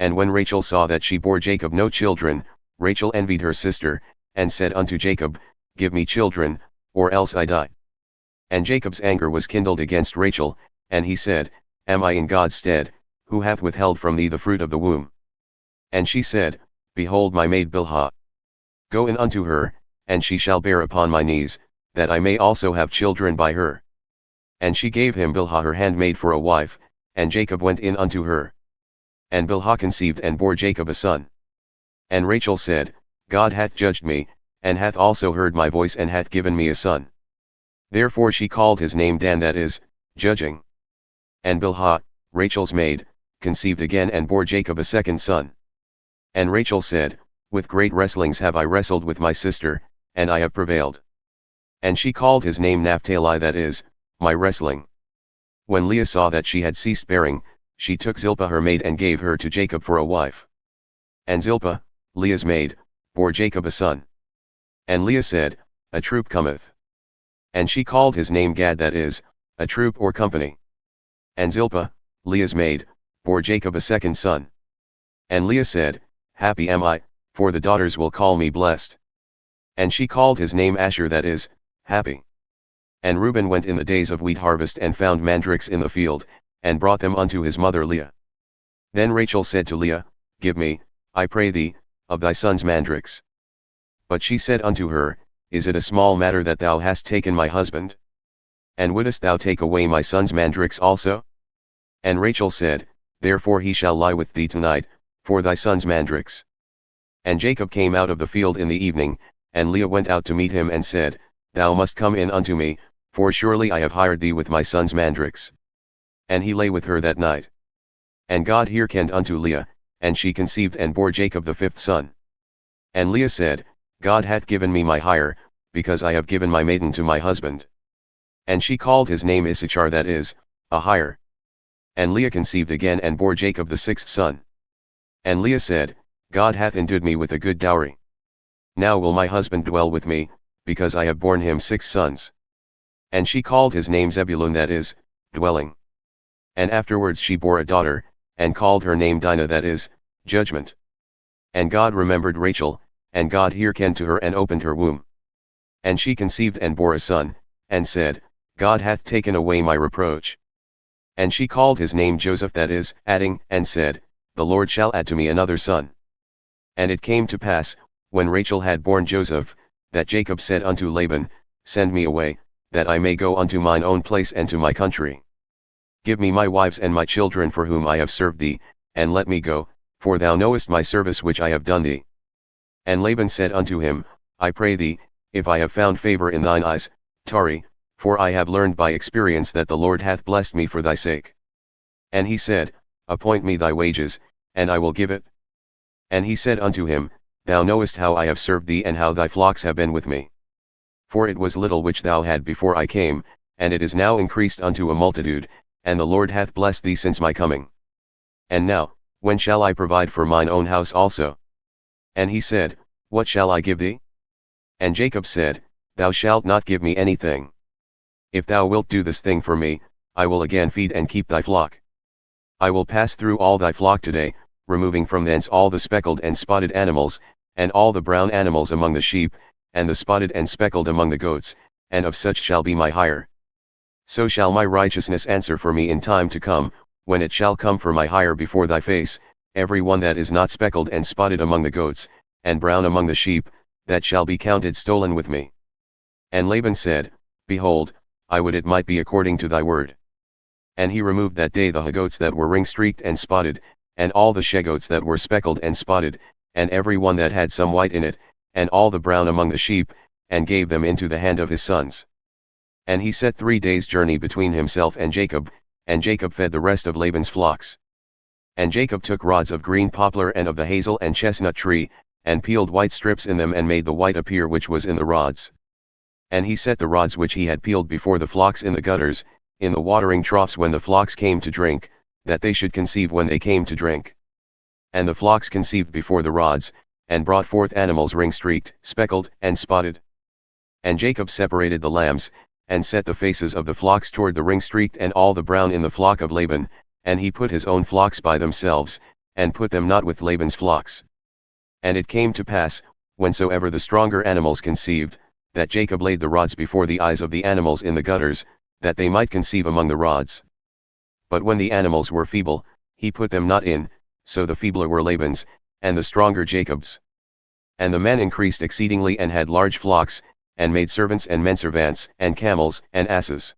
And when Rachel saw that she bore Jacob no children, Rachel envied her sister, and said unto Jacob, Give me children, or else I die. And Jacob's anger was kindled against Rachel, and he said, Am I in God's stead, who hath withheld from thee the fruit of the womb? And she said, Behold my maid Bilhah. Go in unto her, and she shall bear upon my knees, that I may also have children by her. And she gave him Bilhah her handmaid for a wife, and Jacob went in unto her. And Bilhah conceived and bore Jacob a son. And Rachel said, God hath judged me, and hath also heard my voice and hath given me a son. Therefore she called his name Dan, that is, judging. And Bilhah, Rachel's maid, conceived again and bore Jacob a second son. And Rachel said, With great wrestlings have I wrestled with my sister, and I have prevailed. And she called his name Naphtali, that is, my wrestling. When Leah saw that she had ceased bearing, she took Zilpah her maid and gave her to Jacob for a wife. And Zilpah, Leah's maid, bore Jacob a son. And Leah said, A troop cometh. And she called his name Gad, that is, a troop or company. And Zilpah, Leah's maid, bore Jacob a second son. And Leah said, Happy am I, for the daughters will call me blessed. And she called his name Asher, that is, happy. And Reuben went in the days of wheat harvest and found mandrakes in the field, and brought them unto his mother Leah. Then Rachel said to Leah, Give me, I pray thee, of thy son's mandrakes. But she said unto her, Is it a small matter that thou hast taken my husband? And wouldest thou take away my son's mandrakes also? And Rachel said, Therefore he shall lie with thee tonight, for thy son's mandrakes. And Jacob came out of the field in the evening, and Leah went out to meet him and said, Thou must come in unto me, for surely I have hired thee with my son's mandrakes. And he lay with her that night. And God hearkened unto Leah, and she conceived and bore Jacob the fifth son. And Leah said, God hath given me my hire, because I have given my maiden to my husband. And she called his name Issachar, that is, a hire. And Leah conceived again and bore Jacob the sixth son. And Leah said, God hath endued me with a good dowry. Now will my husband dwell with me, because I have borne him 6 sons. And she called his name Zebulun, that is, dwelling. And afterwards she bore a daughter, and called her name Dinah, that is, judgment. And God remembered Rachel, and God hearkened to her and opened her womb. And she conceived and bore a son, and said, God hath taken away my reproach. And she called his name Joseph, that is, adding, and said, The Lord shall add to me another son. And it came to pass, when Rachel had borne Joseph, that Jacob said unto Laban, Send me away, that I may go unto mine own place and to my country. Give me my wives and my children for whom I have served thee, and let me go, for thou knowest my service which I have done thee. And Laban said unto him, I pray thee, if I have found favor in thine eyes, tarry, for I have learned by experience that the Lord hath blessed me for thy sake. And he said, Appoint me thy wages, and I will give it. And he said unto him, Thou knowest how I have served thee and how thy flocks have been with me. For it was little which thou had before I came, and it is now increased unto a multitude, and the Lord hath blessed thee since my coming. And now, when shall I provide for mine own house also? And he said, What shall I give thee? And Jacob said, Thou shalt not give me anything. If thou wilt do this thing for me, I will again feed and keep thy flock. I will pass through all thy flock today, removing from thence all the speckled and spotted animals, and all the brown animals among the sheep, and the spotted and speckled among the goats, and of such shall be my hire. So shall my righteousness answer for me in time to come, when it shall come for my hire before thy face, every one that is not speckled and spotted among the goats, and brown among the sheep, that shall be counted stolen with me. And Laban said, Behold, I would it might be according to thy word. And he removed that day the goats that were ring-streaked and spotted, and all the she-goats that were speckled and spotted, and every one that had some white in it, and all the brown among the sheep, and gave them into the hand of his sons. And he set 3 days' journey between himself and Jacob fed the rest of Laban's flocks. And Jacob took rods of green poplar and of the hazel and chestnut tree, and peeled white strips in them and made the white appear which was in the rods. And he set the rods which he had peeled before the flocks in the gutters, in the watering troughs when the flocks came to drink, that they should conceive when they came to drink. And the flocks conceived before the rods, and brought forth animals ring-streaked, speckled, and spotted. And Jacob separated the lambs, and set the faces of the flocks toward the ring-streaked and all the brown in the flock of Laban, and he put his own flocks by themselves, and put them not with Laban's flocks. And it came to pass, whensoever the stronger animals conceived, that Jacob laid the rods before the eyes of the animals in the gutters, that they might conceive among the rods. But when the animals were feeble, he put them not in, so the feebler were Laban's, and the stronger Jacob's. And the man increased exceedingly and had large flocks, and made servants and menservants, and camels, and asses.